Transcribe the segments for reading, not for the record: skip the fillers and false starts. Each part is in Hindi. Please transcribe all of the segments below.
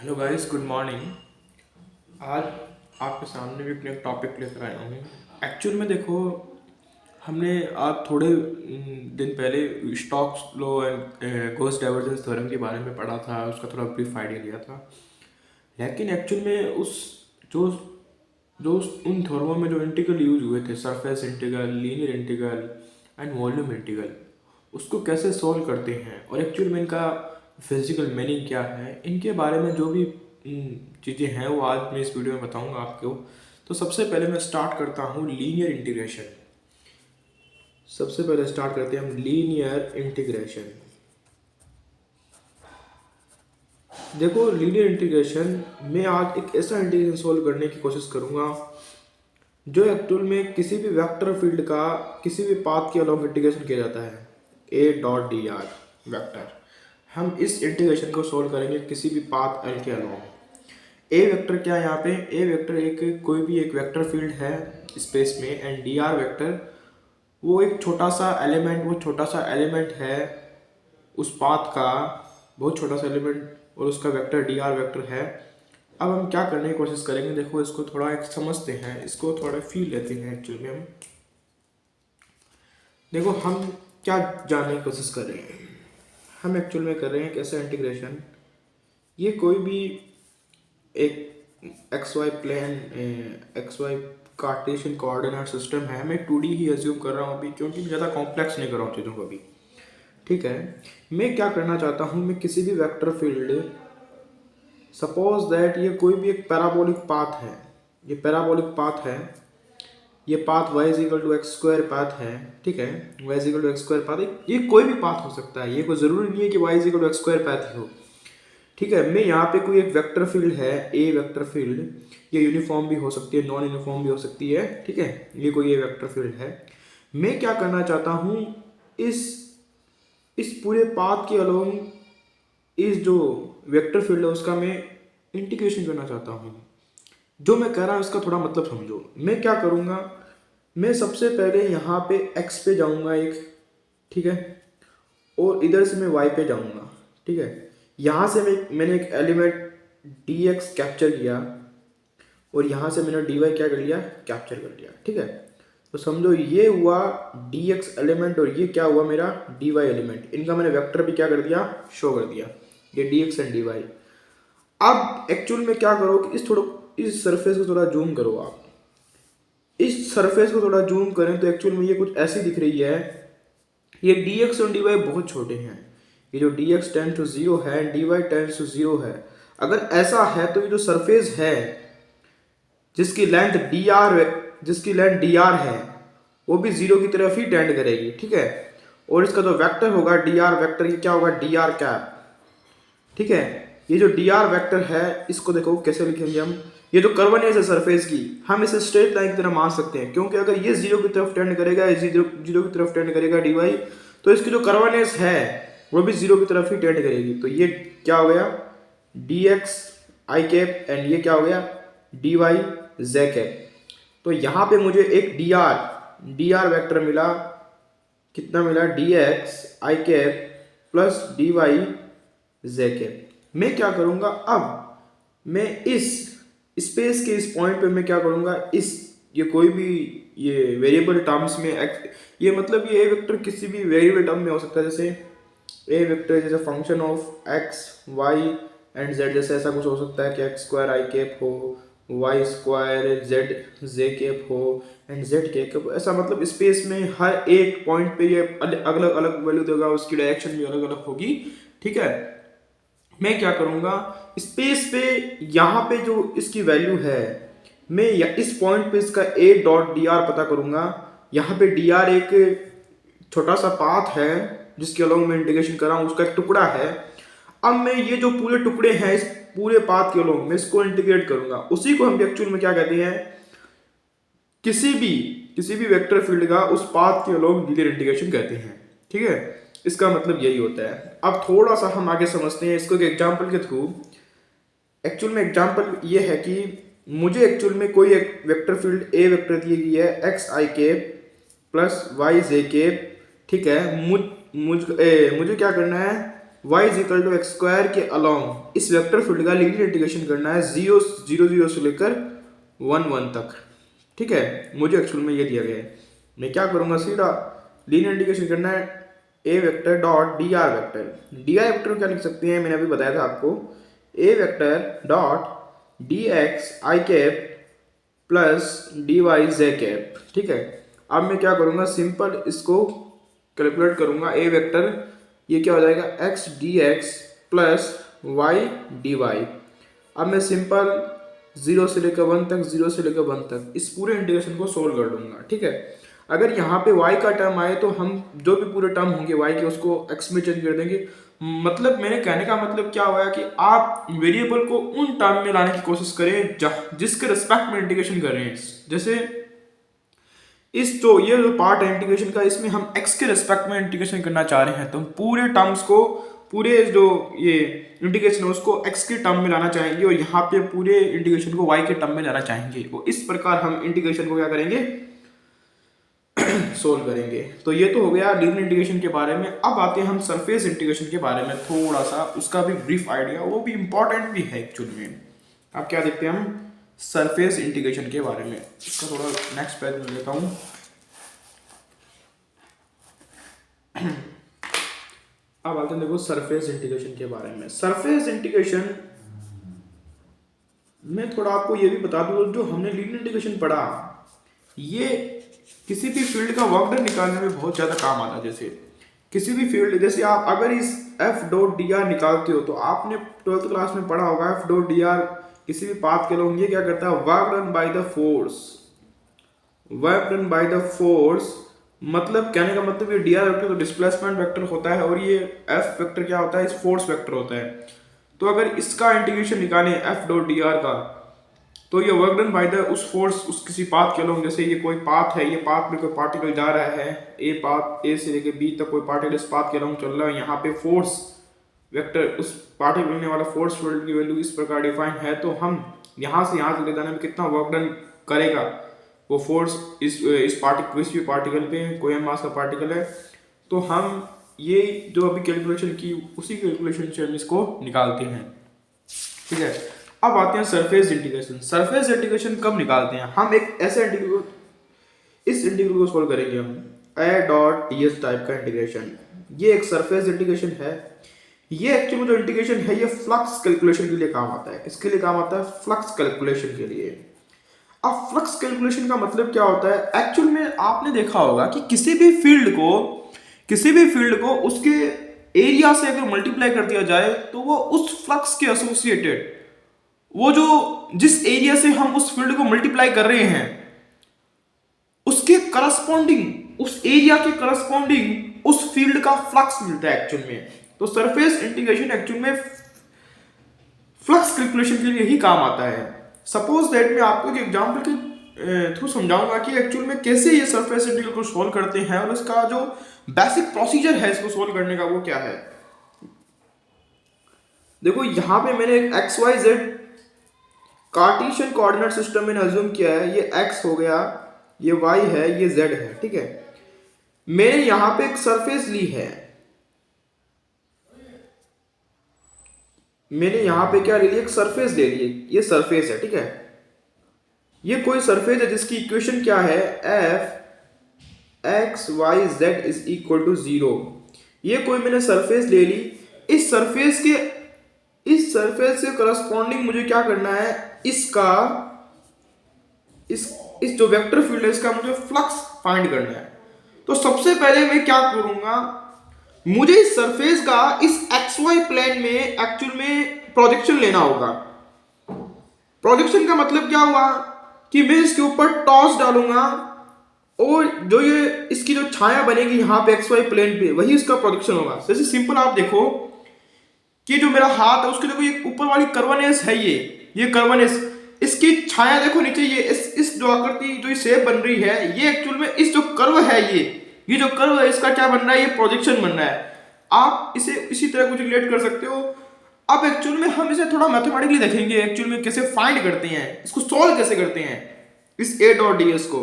Hello guys, good morning. आज आपके सामने भी अपने टॉपिक लेकर आया हूँ। एक्चुअल में देखो, हमने आज थोड़े दिन पहले stocks low and Gauss divergence theorem के बारे में पढ़ा था, उसका थोड़ा ब्रीफ आइडिया लिया था। लेकिन एक्चुअल में जो जो उन थ्योरमों में जो इंटीग्रल यूज हुए थे, surface integral, linear integral and volume integral, उसको कैसे सॉल्व करते हैं और एक्चुअल में इनका फिजिकल मीनिंग क्या है, इनके बारे में जो भी चीज़ें हैं वो आज मैं इस वीडियो में बताऊंगा आपको। तो सबसे पहले मैं स्टार्ट करता हूँ लीनियर इंटीग्रेशन। सबसे पहले स्टार्ट करते हैं हम लीनियर इंटीग्रेशन। देखो, लीनियर इंटीग्रेशन में आज एक ऐसा इंटीग्रेशन सॉल्व करने की कोशिश करूँगा जो एक्चुअल में किसी भी वेक्टर फील्ड का किसी भी पाथ के अलॉन्ग इंटीग्रेशन किया जाता है, ए डॉट डी आर वैक्टर। हम इस इंटीग्रेशन को सॉल्व करेंगे किसी भी पाथ एल के अलॉन्ग। ए वेक्टर क्या है यहाँ पे? ए वेक्टर एक कोई भी एक वेक्टर फील्ड है स्पेस में, एंड डी आर वेक्टर वो एक छोटा सा एलिमेंट है उस पाथ का, बहुत छोटा सा एलिमेंट, और उसका वेक्टर डी आर वेक्टर है। अब हम क्या करने की कोशिश करेंगे, देखो इसको थोड़ा एक समझते हैं, इसको थोड़ा फील लेते हैं। एक्चुअली में हम देखो हम क्या जानने की कोशिश कर रहे हैं। हम एक्चुअल में कर रहे हैं कैसा इंटीग्रेशन, ये कोई भी एक X Y plane, X Y Cartesian coordinate system है। मैं 2D ही एज्यूम कर रहा हूँ अभी, क्योंकि मैं ज़्यादा कॉम्प्लेक्स नहीं कर रहा हूँ चीज़ों को अभी। ठीक है, मैं क्या करना चाहता हूँ, मैं किसी भी वेक्टर फील्ड, सपोज दैट ये कोई भी एक पैराबोलिक पाथ है, ये पैराबोलिक पाथ है, ये path y is equal to x square path है। ठीक है, y is equal to x square path, ये कोई भी पाथ हो सकता है, ये कोई ज़रूरी नहीं है कि y is equal to x square path ही हो। ठीक है, मैं यहाँ पे कोई एक वेक्टर फील्ड है, ए वेक्टर फील्ड, ये यूनिफॉर्म भी हो सकती है, नॉन यूनिफॉर्म भी हो सकती है। ठीक है, ये कोई ये वेक्टर फील्ड है। मैं क्या करना चाहता हूँ, इस पूरे पाथ के अलोंग इस जो वेक्टर फील्ड है उसका मैं इंटीग्रेशन करना चाहता हूँ। जो मैं कह रहा हूँ इसका थोड़ा मतलब समझो। मैं क्या करूँगा, मैं सबसे पहले यहाँ पे x पे जाऊँगा एक, ठीक है, और इधर से मैं y पे जाऊँगा। ठीक है, यहाँ से मैंने एक एलिमेंट dx कैप्चर किया, और यहाँ से मैंने dy क्या कर लिया, कैप्चर कर लिया। ठीक है, तो समझो ये हुआ dx एलिमेंट, और ये क्या हुआ मेरा dy एलिमेंट। इनका मैंने वेक्टर भी क्या कर दिया, शो कर दिया, ये dx एंड dy। अब एक्चुअल में क्या करो कि इस सरफेस को थोड़ा जूम करो। आप इस सरफेस को थोड़ा जूम करें तो एक्चुअल में ये कुछ ऐसी दिख रही है। ये dx और dy बहुत छोटे हैं, ये जो dx टेंस टू 0 है, dy टेंस टू 0 है। अगर ऐसा है तो ये जो सरफेस है जिसकी लेंथ dr है वो भी 0 की तरफ ही टेंड करेगी। ठीक है, और इसका जो वेक्टर होगा dr वेक्टर, ये क्या होगा, dr कैप। ठीक है, ये जो dr वेक्टर है इसको देखो कैसे लिखेंगे हम। ये जो कर्वनेस है सरफेस की, हम इसे स्ट्रेट लाइन की तरह मान सकते हैं, क्योंकि अगर ये 0 की तरफ टेंड करेगा, ये 0 की तरफ टेंड करेगा dy, तो इसकी जो कर्वनेस है वो भी 0 की तरफ ही टेंड करेगी। तो ये क्या हो गया, dx i कैप, एंड ये क्या हो गया, dy z कैप। तो यहाँ पे मुझे एक dr वेक्टर मिला, कितना मिला, dx i cap plus dy z cap. मैं क्या करूँगा, अब मैं इस स्पेस के इस पॉइंट पे मैं क्या करूँगा, ये कोई भी ये वेरिएबल टर्म्स में ये मतलब ये ए वेक्टर किसी भी वेरिएबल टर्म में हो सकता है, जैसे ए वेक्टर जैसे function of X Y and Z, जैसे ऐसा कुछ हो सकता है कि एक्स स्क्वायर आई कैप हो, Y square Z J cap हो, एंड जेड कैप। ऐसा मतलब स्पेस में हर एक पॉइंट पे ये अलग अलग वैल्यू देगा, उसकी डायरेक्शन भी अलग अलग होगी। ठीक है, मैं क्या करूँगा, स्पेस पे यहाँ पे जो इसकी वैल्यू है, मैं इस पॉइंट पे इसका ए डॉट डी आर पता करूँगा। यहाँ पे डी आर एक छोटा सा पाथ है जिसके अलोंग मैं इंटीग्रेशन कर रहा हूँ, उसका एक टुकड़ा है। अब मैं ये जो पूरे टुकड़े हैं इस पूरे पाथ के अलोंग मैं इसको इंटीग्रेट करूँगा। उसी को हम एक्चुअल में क्या कहते हैं, किसी भी वेक्टर फील्ड का उस पाथ के अलोंग लीनियर इंटीग्रेशन कहते हैं। ठीक है, इसका मतलब यही होता है। अब थोड़ा सा हम आगे समझते हैं इसको एग्जाम्पल के थ्रू। एक्चुअल में एग्जाम्पल ये है कि मुझे एक्चुअल में कोई एक वेक्टर फील्ड ए वेक्टर दी गई है, X I cap plus Y J cap. ठीक है, मुझे क्या करना है, y is equal to x square के अलॉन्ग इस वेक्टर फील्ड का लीनियर इंटीग्रेशन करना है 0 से लेकर 1 तक। ठीक है, मुझे एक्चुअल में ये दिया गया है। मैं क्या करूँगा, सीधा लीनियर इंटीग्रेशन करना है A vector dot D R vector. D R vector क्या लिख सकते हैं, मैंने अभी बताया था आपको, A vector dot D x I cap plus D y J cap. ठीक है, अब मैं क्या करूँगा, सिंपल इसको कैलकुलेट करूँगा। ए वेक्टर ये क्या हो जाएगा, X D X plus Y D Y. अब मैं सिंपल 0 से लेकर 1 तक, 0 से लेकर 1 तक इस पूरे इंटीग्रेशन को सोल्व कर दूंगा। ठीक है, अगर यहाँ पे y का टर्म आए तो हम जो भी पूरे टर्म होंगे y के उसको x में चेंज कर देंगे। मतलब मेरे कहने का मतलब क्या हुआ कि आप वेरिएबल को उन टर्म में लाने की कोशिश करें जिसके रिस्पेक्ट में इंटीग्रेशन कर रहे हैं। जैसे इस जो ये जो पार्ट है इंटीग्रेशन का, इसमें हम x के रिस्पेक्ट में इंटीग्रेशन करना चाह रहे हैं, तो हम पूरे टर्म्स को, पूरे जो ये इंटीग्रेशन है उसको x के टर्म में लाना चाहेंगे और यहाँ पे पूरे इंटीग्रेशन को y के टर्म में लाना चाहेंगे। तो इस प्रकार हम इंटीग्रेशन को क्या करेंगे, सोल्व करेंगे। तो ये तो हो गया लीनियर इंटीग्रेशन के बारे में। अब आते हैं हम सरफेस इंटीग्रेशन के बारे में, थोड़ा सा उसका भी ब्रीफ आइडिया, वो भी इंपॉर्टेंट भी है एक्चुअली में। अब क्या देखते हैं हम सरफेस इंटीग्रेशन के बारे में। इसका थोड़ा नेक्स्ट पेज में लेता हूँ। अब आते हैं देखो सरफेस इंटीग्रेशन के बारे में। सरफेस इंटीग्रेशन में थोड़ा आपको ये भी बता दूं, जो हमने लीनियर इंटीग्रेशन पढ़ा, ये किसी भी फील्ड का वर्क डन निकालने में बहुत ज़्यादा काम आता है। जैसे किसी भी फील्ड, जैसे आप अगर इस एफ डॉट डी आर निकालते हो तो आपने 12th क्लास में पढ़ा होगा, एफ डॉट डी आर किसी भी पाथ के लोग ये क्या करता है, work done by the force. Work done by the force मतलब कहने का मतलब ये डी आर वेक्टर तो डिस्प्लेसमेंट वेक्टर होता है और ये एफ वेक्टर क्या होता है, इस फोर्स वेक्टर होता है। तो अगर इसका इंटीग्रेशन निकालें एफ डॉट डी आर का, तो ये वर्क डन बाय द उस फोर्स, उस किसी पाथ के लोग, जैसे ये कोई पाथ है, ये पाथ में कोई पार्टिकल जा रहा है, ए पाथ ए से लेकर बी तक कोई पार्टिकल इस पाथ के लोग चल रहा है, यहाँ पे फोर्स वेक्टर उस पार्टिकल लेने वाला फोर्स फील्ड की वैल्यू इस प्रकार डिफाइन है। तो हम यहाँ से यहाँ तक ले जाने में कितना वर्क डन करेगा वो फोर्स, इस पार्टिकल, किसी भी पार्टिकल पे, कोई मास का पार्टिकल है, तो हम ये जो अभी कैलकुलेशन की उसी कैलकुलेशन से हम इसको निकालते हैं। ठीक है, अब आते हैं सरफेस इंटीग्रेशन। सरफेस इंटीग्रेशन कब निकालते हैं हम, एक ऐसे इंटीग्रल, इस इंटीग्रल को सोल्व करेंगे हम, ए डॉट डी एस टाइप का इंटीग्रेशन। ये एक सरफेस इंटीग्रेशन है। ये एक्चुअली जो इंटीग्रेशन है ये फ्लक्स कैलकुलेशन के लिए काम आता है। किसके लिए काम आता है, फ्लक्स कैलकुलेशन के लिए। अब फ्लक्स कैलकुलेशन का मतलब क्या होता है, एक्चुअल में आपने देखा होगा कि किसी भी फील्ड को उसके एरिया से अगर मल्टीप्लाई कर दिया जाए तो वो उस फ्लक्स के एसोसिएटेड, वो जो जिस एरिया से हम उस फील्ड को मल्टीप्लाई कर रहे हैं उसके करस्पॉन्डिंग, उस एरिया के करस्पॉन्डिंग उस फील्ड का फ्लक्स मिलता है एक्चुअल में। तो सरफेस इंटीग्रेशन एक्चुअल में फ्लक्स कैलकुलेशन के लिए ही काम आता है। सपोज दैट मैं आपको एक एग्जांपल के थ्रू समझाऊंगा कि एक्चुअल में कैसे ये सरफेस इंटीग्रल को सोल्व करते हैं और इसका जो बेसिक प्रोसीजर है इसको सोल्व करने का वो क्या है। देखो यहाँ पे मैंने एक X Y Z Cartesian coordinate system में अज्यूम किया है। ये x हो गया, ये y है, ये z है। ठीक है, मैंने यहां पे एक सरफेस ली है, मैंने यहां पे क्या ले लिया, एक सरफेस ले ली, ये सरफेस है। ठीक है, ये कोई सरफेस है जिसकी इक्वेशन क्या है, f x y z is equal to 0। ये कोई मैंने सरफेस ले ली, इस सरफेस से करस्पॉन्डिंग मुझे क्या करना है, इसका इस जो वेक्टर फील्ड है इसका मुझे फ्लक्स फाइंड करना है। तो सबसे पहले मैं क्या करूंगा, मुझे इस सरफेस का इस xy प्लेन में एक्चुअल में प्रोजेक्शन लेना होगा। प्रोजेक्शन का मतलब क्या हुआ कि मैं इसके ऊपर टॉस डालूंगा और जो ये इसकी जो छाया बनेगी यहाँ पे xy प्लेन पे, वही इसका प्रोजेक्शन होगा। जैसे सिंपल आप देखो कि जो मेरा हाथ है उसके देखो ये ऊपर वाली कर्वनेस है, ये कर्वनेस, इसकी छाया देखो नीचे, ये इस जो आकृति जो शेप बन रही है, ये एक्चुअल में इस जो कर्व है, ये जो कर्व है इसका क्या बन रहा है, ये प्रोजेक्शन बन रहा है। आप इसे इसी तरह कुछ रिलेट कर सकते हो। अब एक्चुअल में हम इसे थोड़ा मैथमेटिकली देखेंगे, एक्चुअल में कैसे फाइंड करते हैं, इसको सॉल्व कैसे करते हैं इस ए डॉट डी एस को।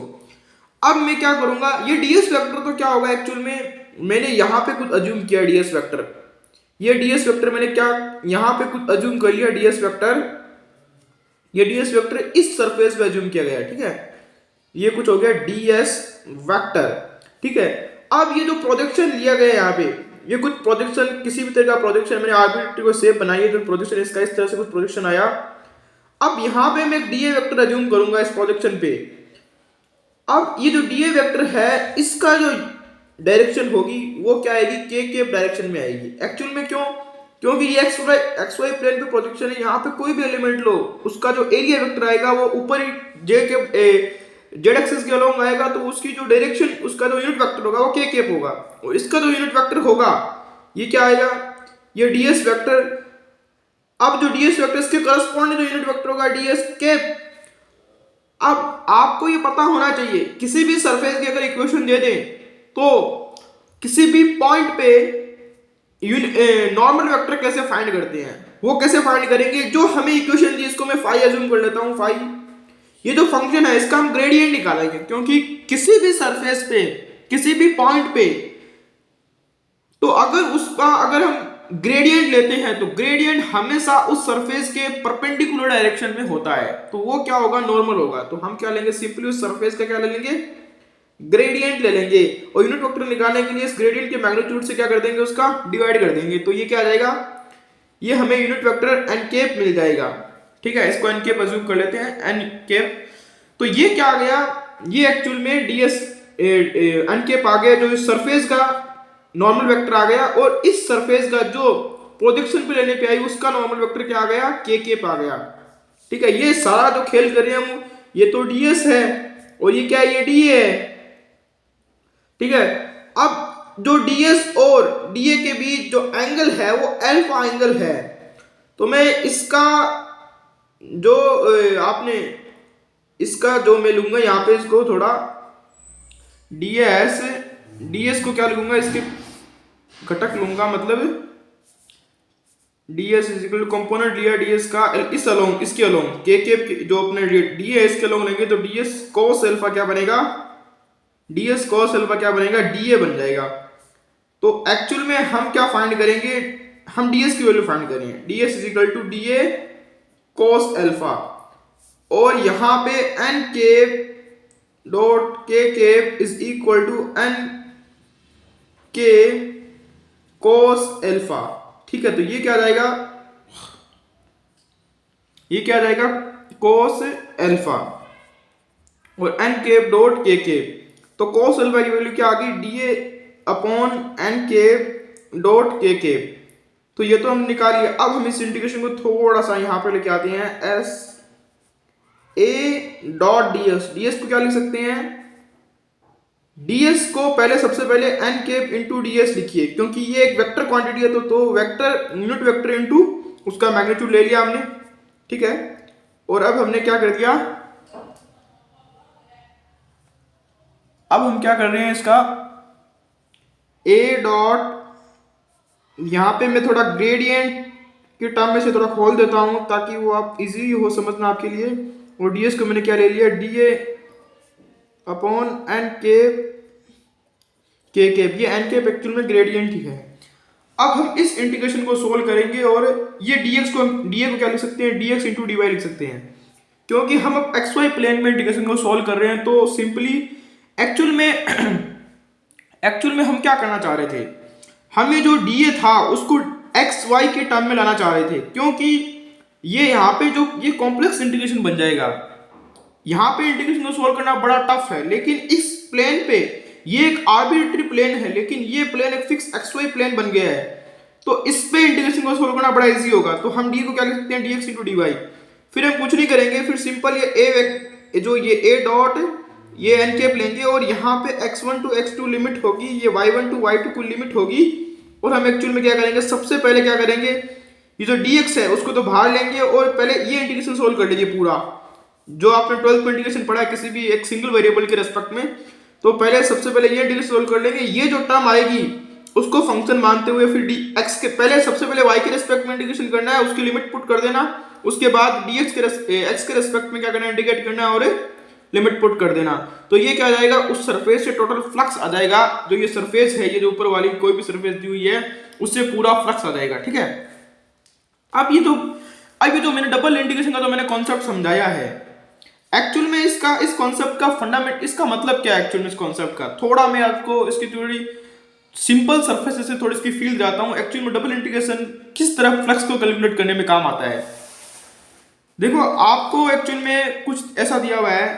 अब मैं क्या करूंगा, ये डी एस वेक्टर तो क्या होगा, एक्चुअल में मैंने यहाँ पे कुछ अज्यूम किया डी एस वेक्टर, ये ds वेक्टर मैंने क्या यहाँ पे कुछ अज्यूम कर लिया, ds वेक्टर, ये ds वेक्टर इस सरफेस पे अज्यूम किया गया है, ठीक है। ये कुछ हो गया ds वेक्टर, ठीक है। अब ये जो प्रोजेक्शन लिया गया है यहाँ पे, ये कुछ प्रोजेक्शन, किसी भी तरह का प्रोजेक्शन मैंने आर्बिट्री को शेप बनाई है, जो प्रोजेक्शन इसका इस तरह से कुछ प्रोजेक्शन आया। अब यहाँ पे मैं एक dA वेक्टर अज्यूम करूंगा इस प्रोजेक्शन पे। अब ये जो dA वेक्टर है, इसका जो डायरेक्शन होगी वो क्या आएगी, के के डायरेक्शन में आएगी। एक्चुअल में क्यों, क्योंकि ये एक्स वाई प्लेन पे प्रोजेक्शन है, यहाँ पे कोई भी एलिमेंट लो, उसका जो एरिया वेक्टर आएगा वो ऊपर ही जेड एक्सिस के अलोंग आएगा, तो उसकी जो डायरेक्शन, उसका जो यूनिट वेक्टर होगा वो के केप होगा, और इसका जो यूनिट वेक्टर होगा ये क्या आएगा, ये ds वेक्टर। अब जो ds वेक्टर इसके करस्पॉन्डिंग जो यूनिट वेक्टर होगा ds केप। अब आपको ये पता होना चाहिए, किसी भी सरफेस की अगर इक्वेशन दे दें तो किसी भी पॉइंट पे नॉर्मल वेक्टर कैसे फाइंड करते हैं, वो कैसे फाइंड करेंगे। जो हमें इक्वेशन दी, इसको मैं फाई अज्यूम कर लेता हूं, फाई, ये जो फंक्शन है इसका हम ग्रेडियंट निकालेंगे, क्योंकि किसी भी सरफेस पे, किसी भी पॉइंट पे, तो अगर हम ग्रेडियंट लेते हैं तो ग्रेडियंट हमेशा उस सरफेस के परपेंडिकुलर डायरेक्शन में होता है, तो वो क्या होगा, नॉर्मल होगा। तो हम क्या लेंगे, सिंपली उस सरफेस का क्या ले लेंगे, ग्रेडियंट ले लेंगे, और यूनिट वेक्टर निकालने के लिए इस ग्रेडियंट के मैग्नीट्यूड से क्या कर देंगे, उसका डिवाइड कर देंगे। तो ये क्या आ जाएगा, ये हमें यूनिट वेक्टर एन केप मिल जाएगा, ठीक है। इसको एन केप अज्यूम कर लेते हैं, एन केप। तो ये क्या आ गया, ये एक्चुअल में ds एन केप आ गया, जो इस सरफेस का नॉर्मल वेक्टर आ गया, और इस सरफेस का जो प्रोजेक्शन पे लेने पे आई उसका नॉर्मल वेक्टर क्या आ गया, के केप आ गया, ठीक है। ये सारा जो खेल कर रहे हैं हम, ये तो ds है और ये क्या है, ये dA है, ठीक है। अब जो ds और dA के बीच जो एंगल है वो अल्फा एंगल है, तो मैं इसका जो आपने इसका जो मैं लूंगा यहाँ पे, इसको थोड़ा ds को क्या लूंगा, इसके घटक लूंगा, मतलब ds is equal to component लिया ds का इस अलोंग, इसके अलोंग के के जो अपने d है इसके अलोंग लेंगे, तो ds cos अल्फा क्या बनेगा, ds cos अल्फा क्या बनेगा, dA बन जाएगा। तो एक्चुअल में हम क्या फाइंड करेंगे, हम ds की वैल्यू फाइंड करेंगे, ds is equal to dA cos alpha, और यहां पे n cap dot k cap is equal to n k cos alpha, ठीक है। तो ये क्या आ जाएगा, ये क्या आ जाएगा, cos अल्फा और n cap dot k cap. तो cos अल्फा की वैल्यू क्या आ गई, dA upon n cap dot k cap. तो ये तो हम निकाल लिया। अब हम इस इंटीग्रेशन को थोड़ा सा यहाँ पे लेके आते हैं, s a डॉट ds को क्या लिख सकते हैं, ds को पहले सबसे पहले n केप इंटू ds लिखिए, क्योंकि ये एक वेक्टर क्वांटिटी है, तो वेक्टर यूनिट वेक्टर इंटू उसका मैग्नीट्यूड ले लिया हमने, ठीक है। और अब हमने क्या कर दिया, अब हम क्या कर रहे हैं, इसका a डॉट, यहां पे मैं थोड़ा ग्रेडियंट के टर्म में से थोड़ा खोल देता हूं ताकि वो आप इजी हो समझना आपके लिए। और ds को मैंने क्या ले लिया, dA upon n cap k cap, ये n केप एक्चुअल में ग्रेडियंट ही है। अब हम इस इंटीग्रेशन को सोल्व करेंगे, और ये dA को क्या लिख सकते हैं, dx इंटू dy लिख सकते हैं, क्योंकि हम अब xy प्लेन में इंटीग्रेशन को सोल्व कर रहे हैं। तो सिंपली एक्चुअल में हम क्या करना चाह रहे थे, हमें जो dA था उसको xy के टर्म में लाना चाह रहे थे, क्योंकि ये यहाँ पे जो ये कॉम्प्लेक्स इंटीग्रेशन बन जाएगा, यहाँ पे इंटीग्रेशन को सोल्व करना बड़ा टफ है, लेकिन इस प्लेन पे ये एक आर्बिट्री प्लेन है, लेकिन ये प्लेन एक फिक्स xy प्लेन बन गया है, तो इस पे इंटीग्रेशन को सोल्व करना बड़ा इजी होगा। तो हम d को क्या लिख सकते हैं, dx इंटू dy। फिर हम कुछ नहीं करेंगे, फिर सिंपल ये जो ये a डॉट ये n केप लेंगे, और यहाँ पे x1 टू x2 लिमिट होगी, ये y1 टू y2 को लिमिट होगी, और हम एक्चुअल में क्या करेंगे, सबसे पहले क्या करेंगे, ये जो dx है उसको तो बाहर लेंगे, और पहले ये इंटीग्रेशन सोल्व कर लीजिए पूरा, जो आपने 12th में इंटीग्रेशन पढ़ा है किसी भी एक सिंगल वेरिएबल के रेस्पेक्ट में। तो पहले सबसे पहले ये इंटीग्रेशन सोल्व कर लेंगे, ये जो टर्म आएगी उसको फंक्शन मानते हुए फिर x के पहले सबसे पहले y के रेस्पेक्ट में इंटीग्रेशन करना है, उसकी लिमिट पुट कर देना, उसके बाद dx के x के रेस्पेक्ट में क्या करना है, इंटीग्रेट करना है और लिमिट पुट कर देना। तो ये क्या आ जाएगा, उस सरफेस से टोटल फ्लक्स आ जाएगा, जो ये सरफेस है, ये जो ऊपर वाली कोई भी सरफेस दी हुई है, उससे पूरा फ्लक्स आ जाएगा। ठीक है, अब ये जो मैंने डबल इंटीग्रेशन का जो मैंने कॉन्सेप्ट समझाया है, एक्चुअल में इसका इस कॉन्सेप्ट का फंडामेंट, इसका मतलब क्या है एक्चुअल में इस कॉन्सेप्ट का, थोड़ा मैं आपको इसकी थोड़ी सिंपल सरफेस से थोड़ी इसकी फील जाता हूं। एक्चुअल में डबल इंटीग्रेशन किस तरह फ्लक्स को कैलकुलेट करने में काम आता है। देखो आपको एक्चुअल में कुछ ऐसा दिया हुआ है,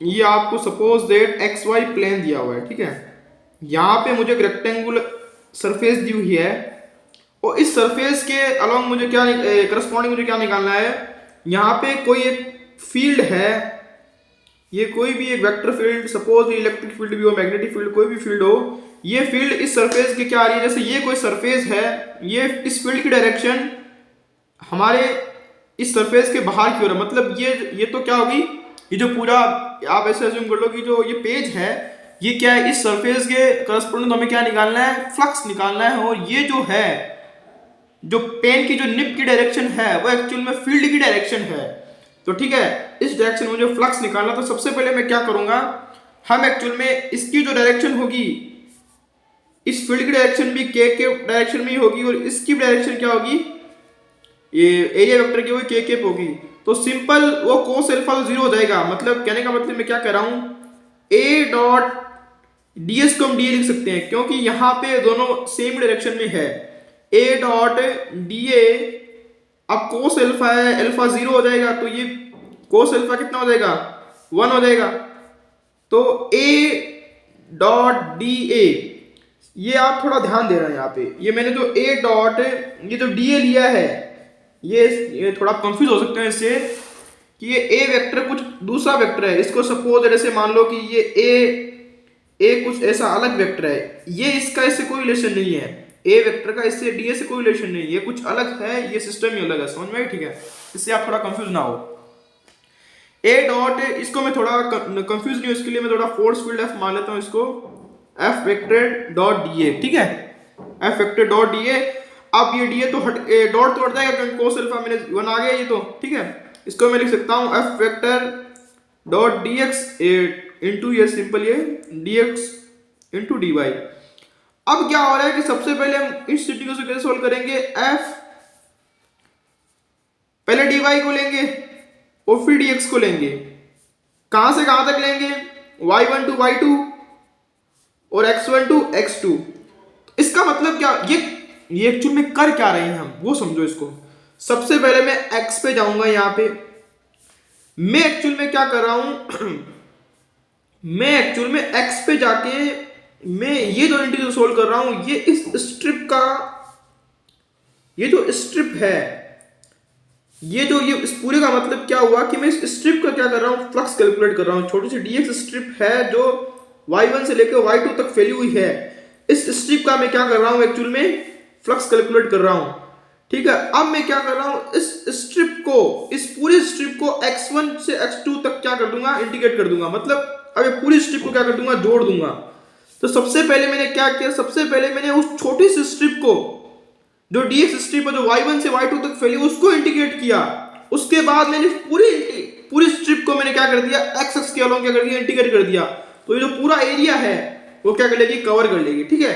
ये आपको suppose that X Y plane दिया हुआ है। ठीक है, यहाँ पे मुझे एक रेक्टेंगुलर सरफेस दी हुई है और इस सरफेस के अलोंग मुझे क्या करस्पॉन्डिंग मुझे क्या निकालना है, यहाँ पे कोई एक फील्ड है, ये कोई भी एक vector field, suppose electric field भी हो, मैग्नेटिक फील्ड, कोई भी फील्ड हो, ये फील्ड इस सरफेस की क्या आ रही है, जैसे ये कोई सरफेस है, ये इस फील्ड की डायरेक्शन हमारे इस सरफेस के बाहर की ओर है, मतलब ये तो क्या होगी, ये जो पूरा आप ऐसे अज्यूम कर लो कि जो ये पेज है ये क्या है, इस सरफेस के करस्पॉन्डिंग हमें क्या निकालना है, फ्लक्स निकालना है। और ये जो है, जो पेन की जो निप की डायरेक्शन है वो एक्चुअल में फील्ड की डायरेक्शन है। तो ठीक है, इस डायरेक्शन में जो फ्लक्स निकालना, तो सबसे पहले मैं क्या करूंगा, हम एक्चुअल में इसकी जो डायरेक्शन होगी, इस फील्ड की डायरेक्शन भी के डायरेक्शन में ही होगी और इसकी डायरेक्शन क्या होगी, ये एरिया वेक्टर की वही के होगी। तो सिंपल वो कोस अल्फा 0 हो जाएगा। मतलब कहने का मतलब मैं क्या कह रहा हूं, ए डॉट ds को हम डी लिख सकते हैं क्योंकि यहां पे दोनों सेम डायरेक्शन में है। ए डॉट da, अब कोस अल्फा है, अल्फा 0 हो जाएगा तो ये कोस अल्फा कितना हो जाएगा, 1 हो जाएगा। तो a डॉट da, ये आप थोड़ा ध्यान दे रहे हैं यहाँ पे, ये मैंने जो a डॉट ये जो da लिया है, ये थोड़ा कंफ्यूज हो सकते हैं इससे कि ये a वेक्टर कुछ दूसरा वेक्टर है। इसको सपोज जैसे मान लो कि ये a कुछ ऐसा अलग वेक्टर है, ये इसका इससे कोई रिलेशन नहीं है, a वेक्टर का इससे da से कोई रिलेशन नहीं है, ये कुछ अलग है, ये सिस्टम ही अलग है। समझ में आई? ठीक है, इससे आप थोड़ा कंफ्यूज ना हो। a डॉट, इसको मैं थोड़ा कंफ्यूज नहीं हूं इसके लिए मैं थोड़ा फोर्स फील्ड f मान लेता हूं इसको, f वेक्टर डॉट da। ठीक है, f वेक्टर डॉट da। अब ये da तो डॉट तो हट जाएगा क्योंकि कोस अल्फा मैंने 1 आ गया ये तो। ठीक है, इसको मैं लिख सकता हूं f vector dot dx into ये सिंपल ये dx इनटू dy। अब क्या हो रहा है कि सबसे पहले हम इस इंटीग्रल को कैसे सोल्व करेंगे, f पहले dy को लेंगे और फिर dx को लेंगे। कहां से कहां तक लेंगे, y1 टू y2 और x1 टू x2। इसका मतलब क्या, ये एक्चुअल में कर क्या रहे हैं हम वो समझो इसको। सबसे पहले मैं x पे जाऊंगा, यहां पे मैं एक्चुअल में क्या कर रहा हूं मैं एक्चुअल में x पे जाके मैं ये जो इंटीग्रल सोल्व कर रहा हूं, ये इस स्ट्रिप का, ये जो स्ट्रिप है, ये इस पूरे का मतलब क्या हुआ कि मैं इस स्ट्रिप का क्या कर रहा हूं, फ्लक्स कैलकुलेट कर रहा हूं। छोटी सी dx स्ट्रिप है जो y1 से लेकर y2 तक फैली हुई है, इस स्ट्रिप का मैं क्या कर रहा हूं, एक्चुअल में फ्लक्स कैलकुलेट कर रहा हूं। ठीक है, अब मैं क्या कर रहा हूं, इस स्ट्रिप को, इस पूरी स्ट्रिप को x1 से x2 तक क्या कर दूंगा, इंटीग्रेट कर दूंगा। मतलब अब ये पूरी स्ट्रिप को क्या कर दूंगा, जोड़ दूंगा। तो सबसे पहले मैंने क्या किया, सबसे पहले मैंने उस छोटी सी स्ट्रिप को, जो dx स्ट्रिप है जो y1 से y2 तक फैली, उसको इंटीग्रेट किया। उसके बाद मैंने पूरी स्ट्रिप को मैंने क्या कर दिया, x एक्सिस के अलोंग क्या कर दिया, इंटीग्रेट कर दिया। तो ये जो पूरा एरिया है वो क्या कर लेगी, कवर कर लेगी। ठीक है,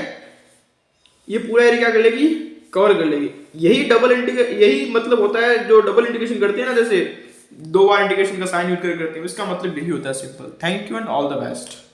ये पूरा एरिया क्या कर लेगी, कवर कर लेगी। यही मतलब होता है जो डबल इंटीग्रेशन करते हैं ना, जैसे 2 बार इंटीग्रेशन का साइन यूज करके करते हैं, इसका मतलब यही होता है simple. Thank you and all the best.